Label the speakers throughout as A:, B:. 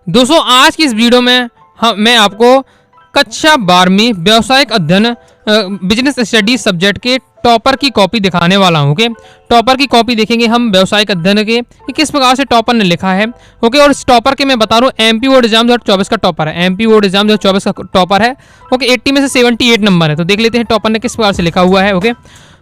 A: दोस्तों आज की इस वीडियो में मैं आपको कक्षा 12वीं व्यावसायिक अध्ययन बिजनेस स्टडीज सब्जेक्ट के टॉपर की कॉपी दिखाने वाला हूँ। ओके, टॉपर की कॉपी देखेंगे हम व्यावसायिक अध्ययन के कि किस प्रकार से टॉपर ने लिखा है। ओके, और इस टॉपर के मैं बता रहा हूँ एमपी बोर्ड एग्जाम 2024 का टॉपर है। एमपी बोर्ड एग्जाम 2024 का टॉपर है। ओके, 80 में से 78 नंबर है। तो देख लेते हैं टॉपर ने किस प्रकार से लिखा हुआ है। ओके,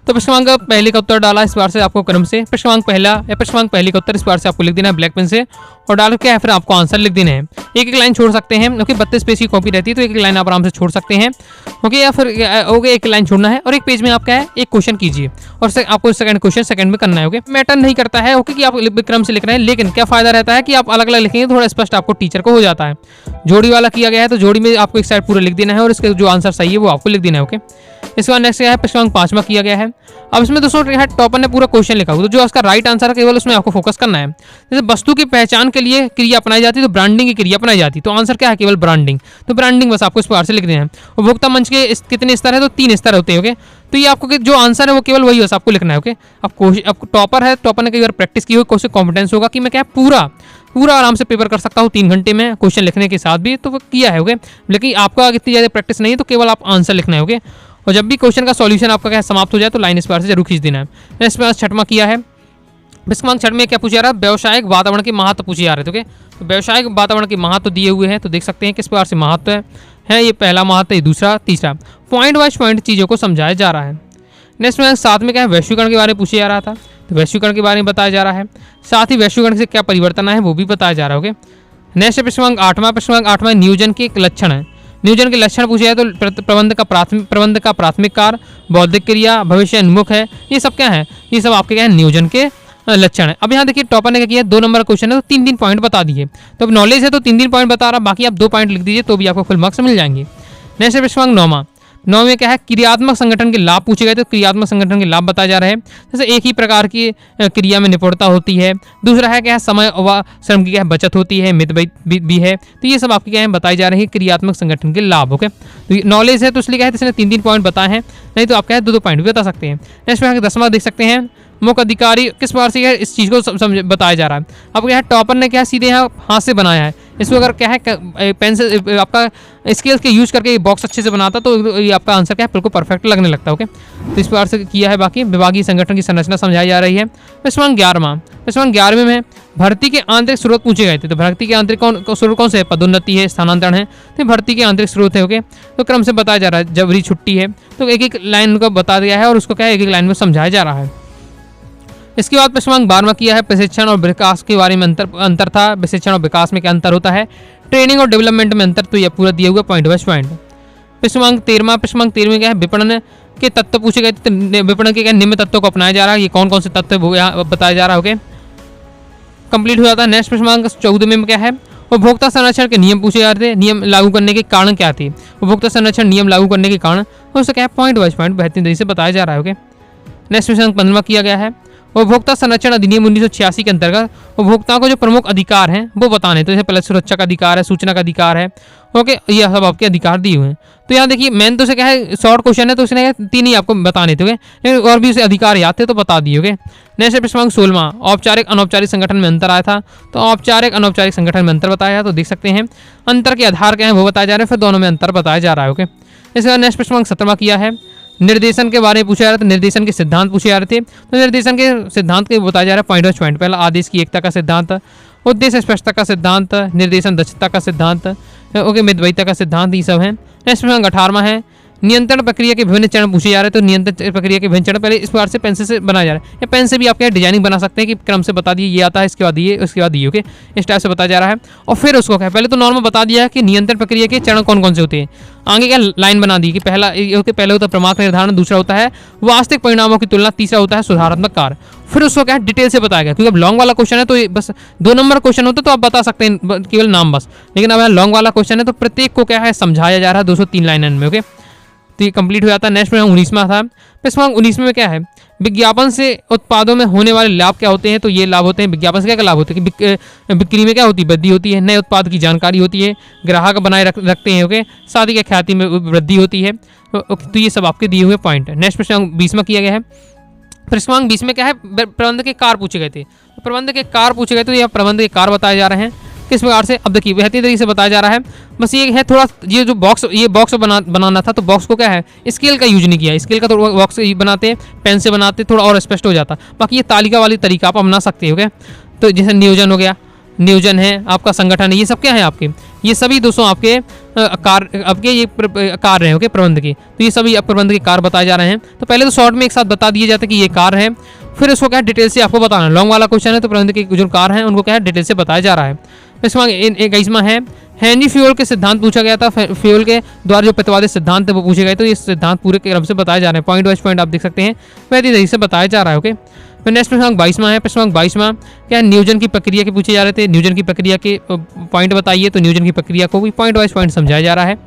A: तो प्रश्नांक पहले का उत्तर डाला इस बार से आपको क्रम से प्रश्नांक पहला या प्रश्नांक पहले का उत्तर इस बार से आपको लिख देना है ब्लैक पेन से और डाल के फिर आपको आंसर लिख देना है। एक एक लाइन छोड़ सकते हैं। ओके, 32 पेज की कॉपी रहती है तो एक एक लाइन आप आराम से छोड़ सकते हैं। ओके, या फिर ओके एक लाइन छोड़ना है और एक पेज में आपका है एक क्वेश्चन कीजिए और आपको सेकंड क्वेश्चन सेकंड में करना है। ओके, मैटर नहीं करता है ओके कि आप क्रम से लिख रहे हैं, लेकिन क्या फायदा रहता है कि आप अलग अलग लिखेंगे थोड़ा स्पष्ट आपको टीचर को हो जाता है। जोड़ी वाला किया गया है तो जोड़ी में आपको एक साइड पूरा लिख देना है और इसके जो आंसर सही है वो आपको लिख देना है। ओके, इसके बाद नेक्स्ट है प्रश्नांक 5वां किया गया है। अब इसमें दोस्तों टॉपर ने पूरा क्वेश्चन लिखा हुआ तो जो उसका राइट आंसर है केवल उसमें आपको फोकस करना है। जैसे वस्तु की पहचान के लिए क्रिया अपनाई जाती है तो ब्रांडिंग की क्रिया अपनाई जाती है, तो आंसर क्या है केवल ब्रांडिंग। तो ब्रांडिंग बस आपको इस प्रकार से लिख देना है। उपभोक्ता मंच के कितने स्तर है तो 3 स्तर होते हैं। ओके, तो ये आपको जो आंसर है वो केवल वही बस आपको लिखना है। ओके, अब टॉपर है, टॉपर ने कई बार प्रैक्टिस की हुई, कोई कॉन्फिडेंस होगा कि मैं क्या पूरा आराम से पेपर कर सकता हूँ 3 घंटे में क्वेश्चन लिखने के साथ भी, तो वो किया है। ओके, लेकिन आपका इतनी ज़्यादा प्रैक्टिस नहीं है तो केवल आप आंसर लिखना है। ओके, और जब भी क्वेश्चन का सॉल्यूशन आपका क्या समाप्त हो जाए तो लाइन इस बार से जरूर खींच देना है। इस बार छठवां किया है। प्रश्नांक 6 में क्या पूछा जा रहा है, व्यावसायिक वातावरण के महत्व पूछे जा रहे थे। ओके, तो व्यावसायिक वातावरण के महत्व दिए हुए हैं तो देख सकते हैं किस प्रकार से महत्व है। ये पहला महत्व, ये दूसरा, तीसरा। पॉइंट वाइज पॉइंट चीज़ों को समझाया जा रहा है। नेक्स्ट में 7 में क्या है, वैश्वीकरण के बारे में पूछा जा रहा था तो वैश्वीकरण के बारे में बताया जा रहा है। साथ ही वैश्वीकरण से क्या परिवर्तन है वो भी बताया जा रहा है। ओके, नेक्स्ट प्रश्नांक 8वां नियोजन के लक्षण है। नियोजन के लक्षण पूछे जाए तो प्रबंध का प्राथमिक कार्य, बौद्धिक क्रिया, भविष्य उन्मुख है, ये सब क्या है, ये सब आपके क्या है नियोजन के लक्षण है। अब यहाँ देखिए टॉपर ने क्या किया, 2 नंबर क्वेश्चन है तो 3 पॉइंट बता दिए। तो अब नॉलेज है तो 3 पॉइंट बता रहा, बाकी आप 2 पॉइंट लिख दीजिए तो भी आपको फुल मार्क्स मिल जाएंगे। नेक्स्ट प्रश्नांक 9 में क्या है, क्रियात्मक संगठन के लाभ पूछे गए तो क्रियात्मक संगठन के लाभ बताया जा रहा है। जैसे एक ही प्रकार की क्रिया में निपुणता होती है। दूसरा है क्या है, समय व श्रम की क्या है बचत होती है, मित भी है। तो ये सब आपके क्या है बताई जा रही है क्रियात्मक संगठन के लाभ। ओके, तो नॉलेज है तो इसलिए क्या है इसने 3 पॉइंट बताए हैं, नहीं तो आप क्या है 2 पॉइंट भी बता सकते हैं। नेक्स्ट में 10वां देख सकते हैं, मुख्य अधिकारी किस प्रकार से इस चीज़ को समझ बताया जा रहा है। अब क्या है टॉपर ने क्या सीधे यहाँ हाथ से बनाया है। इसको अगर क्या है पेन से आपका स्केल के यूज करके बॉक्स अच्छे से बनाता तो ये आपका आंसर क्या है बिल्कुल परफेक्ट लगने लगता है। ओके, तो इस प्रकार से किया है। बाकी विभागीय संगठन की संरचना समझाई जा रही है। प्रश्नांक 11 में भर्ती के आंतरिक स्रोत पूछे गए थे तो भर्ती के आंतरिक स्रोत कौन से है, पदोन्नति है, स्थानांतरण है, तो भर्ती के आंतरिक स्रोत है। ओके, तो क्रम से बताया जा रहा है। जबरी छुट्टी है तो एक एक लाइन को बता दिया है और उसको क्या है एक एक लाइन में समझाया जा रहा है। इसके बाद प्रश्नांक 12वां किया है, प्रशिक्षण और विकास के बारे में अंतर था। प्रशिक्षण और विकास में क्या अंतर होता है, ट्रेनिंग और डेवलपमेंट में अंतर, तो यह पूरा दिया हुआ पॉइंट वाइज पॉइंट। प्रश्नांक 13 में क्या है, विपणन के तत्व पूछे गए थे। विपणन के क्या निम्न तत्वों को अपनाया जा रहा है, ये कौन कौन से तत्व है वो यहाँ बताया जा रहा है। ओके, कंप्लीट हो जाता है। नेक्स्ट प्रश्नांक 14 में क्या है, उपभोक्ता संरक्षण के नियम पूछे जा रहे थे। नियम लागू करने के कारण क्या थे, उपभोक्ता संरक्षण नियम लागू करने के कारण उससे क्या है पॉइंट वाइज पॉइंट बेहतरीन तरीके से बताया जा रहा है। ओके, नेक्स्ट प्रश्नांक 15वां किया गया है, उपभोक्ता संरक्षण अधिनियम 1986 के अंतर्गत उपभोक्ताओं को जो प्रमुख अधिकार हैं वो बताने। तो जैसे पहले सुरक्षा का अधिकार है, सूचना का अधिकार है। ओके, ये सब आपके अधिकार दिए हुए हैं। तो यहाँ देखिए मेन तो से क्या है शॉर्ट क्वेश्चन है तो उसने 3 ही आपको बताने थे। लेकिन और भी उसे अधिकार याद थे तो बता दिए। ओके, नेक्स्ट प्रश्नांक 16वां, औपचारिक अनौपचारिक संगठन में अंतर आया था तो औपचारिक अनौपचारिक संगठन में अंतर बताया तो देख सकते हैं अंतर के आधार क्या है वो बताया जा रहा है, फिर दोनों में अंतर बताया जा रहा है। ओके, इसके बाद नेक्स्ट प्रश्नांक 17वां किया है, निर्देशन के बारे में पूछा जा रहा था। निर्देशन के सिद्धांत पूछे जा रहे थे तो निर्देशन के सिद्धांत के बताया जा रहा है पॉइंट वाइज पॉइंट। पहला आदेश की एकता का सिद्धांत, उद्देश्य स्पष्टता का सिद्धांत, निर्देशन दक्षता का सिद्धांत, ओके मितव्ययिता का सिद्धांत, ये सब है। नेक्स्ट प्रश्न 18वां है, नियंत्रण प्रक्रिया के विभिन्न चरण पूछे जा रहे हैं तो नियंत्रण प्रक्रिया के विभिन्न चरण पहले इस बार से पेंसिल से बनाया जा रहा है या पेन से भी आप क्या डिजाइनिंग बना सकते हैं कि क्रम से बता दिए ये आता है इसके बाद ये उसके बाद ये। ओके, इस टाइप से बताया जा रहा है और फिर उसको क्या पहले तो नॉर्मल बता दिया है कि नियंत्रण प्रक्रिया के चरण कौन कौन से होते हैं। आगे क्या लाइन बना दी कि पहला पहले होता है प्रमाण का निर्धारण, दूसरा होता है वास्तविक परिणामों की तुलना, तीसरा होता है सुधारात्मक कार्य। फिर उसको क्या डिटेल से बताया गया, क्योंकि अब लॉन्ग वाला क्वेश्चन है तो बस 2 नंबर क्वेश्चन होता तो आप बता सकते हैं केवल नाम बस, लेकिन अब यहाँ लॉन्ग वाला क्वेश्चन है तो प्रत्येक को क्या है समझाया जा रहा है 203 लाइन में। ओके, तो ये कंप्लीट हो जाता है। नेक्स्ट प्रश्न 19वां था। प्रश्न 19 में क्या है, विज्ञापन से उत्पादों में होने वाले लाभ क्या होते हैं तो ये लाभ होते हैं। विज्ञापन से क्या लाभ होते हैं कि बिक्री में क्या होती है वृद्धि होती है, नए उत्पाद की जानकारी होती है, ग्राहक बनाए रखते हैं। ओके, साथ ही क्या ख्याति में वृद्धि होती है। तो ये सब आपके दिए हुए पॉइंट है। नेक्स्ट प्रश्न 20वां किया गया है। प्रश्न 20 में क्या है, प्रबंध के कार्य पूछे गए थे। प्रबंध के कार्य पूछे गए तो ये प्रबंध के कार्य बताए जा रहे हैं। किस प्रकार से। अब देखिए बेहतरीन तरीके से बताया जा रहा है। बस ये है थोड़ा, ये जो बॉक्स बनाना था, तो बॉक्स को क्या है स्केल का यूज नहीं किया। स्केल का तो बॉक्स बनाते, पेन से बनाते, थोड़ा और स्पष्ट हो जाता। बाकी ये तालिका वाली तरीका आप अपना सकते हो क्या। तो जैसे नियोजन हो गया, नियोजन है आपका, संगठन है, ये सब क्या है आपके, ये सभी दोस्तों आपके आपके ये कार्य हैं, ओके, प्रबंध के। तो ये सभी प्रबंध के कार्य बताए जा रहे हैं। तो पहले तो शॉर्ट में एक साथ बता दिए जाते हैं कि ये कार्य है, फिर उसको क्या है डिटेल से आपको बताना है। लॉन्ग वाला क्वेश्चन है तो प्रबंध के जो कार्य हैं उनको क्या है डिटेल से बताया जा रहा है। इसमें एक इसमें है हेनरी फ्यूल के सिद्धांत पूछा गया था। फ्यूल के द्वारा जो प्रतिपादित सिद्धांत है वो पूछे गए, तो ये सिद्धांत पूरे क्रम से बताए जा रहे हैं। पॉइंट वाइज पॉइंट आप देख सकते हैं, वह तरीके से बताया जा रहा है, ओके। फिर नेक्स्ट प्रश्न 22वां है। प्रश्न 22वां क्या है, नियोजन की प्रक्रिया के पूछे जा रहे थे। नियोजन की प्रक्रिया के पॉइंट बताइए, तो नियोजन की प्रक्रिया को भी पॉइंट वाइज पॉइंट समझाया जा रहा है।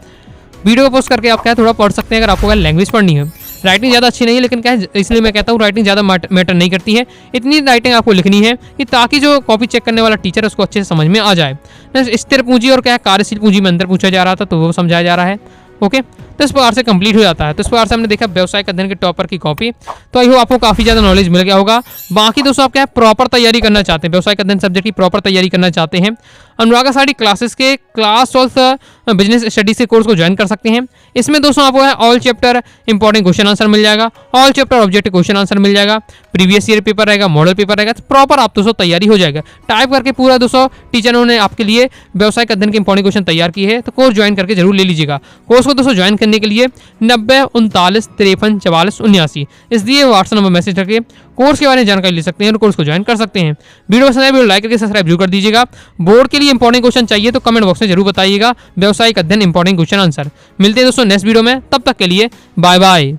A: वीडियो को पोस्ट करके आप क्या थोड़ा पढ़ सकते हैं अगर आपको क्या लैंग्वेज पढ़नी है। राइटिंग ज़्यादा अच्छी नहीं है, लेकिन क्या है इसलिए मैं कहता हूँ राइटिंग ज़्यादा मैटर नहीं करती है। इतनी राइटिंग आपको लिखनी है कि ताकि जो कॉपी चेक करने वाला टीचर है उसको अच्छे से समझ में आ जाए। स्थिर पूंजी और क्या है कार्यशील पूंजी में अंतर पूछा जा रहा था, तो वो समझाया जा रहा है, ओके। तो इस प्रकार से कंप्लीट हो जाता है। तो इस प्रकार से हमने देखा व्यवसायिक अध्ययन के टॉपर की कॉपी। तो आई होप आपको काफी ज्यादा नॉलेज मिल गया होगा। बाकी दोस्तों आप क्या है प्रॉपर तैयारी करना चाहते हैं, व्यवसायिक अध्ययन सब्जेक्ट की प्रॉपर तैयारी करना चाहते हैं, अनुरागा साड़ी क्लासेस के क्लास 12 बिजनेस स्टडीज के कोर्स को ज्वाइन कर सकते हैं। इसमें दोस्तों आपको है all chapter important question answer मिल जाएगा, all chapter objective question answer मिल जाएगा, प्रीवियस ईयर पेपर रहेगा, मॉडल पेपर रहेगा। प्रॉपर आप दोस्तों तैयारी हो जाएगा। टाइप करके पूरा दोस्तों टीचरों ने आपके लिए व्यवसायिक अध्ययन के इंपॉर्टेंट क्वेश्चन तैयार किए हैं। तो कोर्स ज्वाइन करके जरूर ले लीजिएगा। कोर्स को दोस्तों ज्वाइन करने के लिए 90 39 53 44 79 इस दिए व्हाट्सएप नंबर मैसेज करके कोर्स के बारे में जानकारी ले सकते हैं और कोर्स को ज्वाइन कर सकते हैं। वीडियो पसंद आए वीडियो लाइक करके सब्सक्राइब जरूर कर दीजिएगा। बोर्ड के लिए इंपॉर्टेंट क्वेश्चन चाहिए तो कमेंट बॉक्स में जरूर बताइएगा। व्यवसायिक अध्ययन इंपॉर्टेंट क्वेश्चन आंसर। मिलते हैं दोस्तों नेक्स्ट वीडियो में, तब तक के लिए बाय बाय।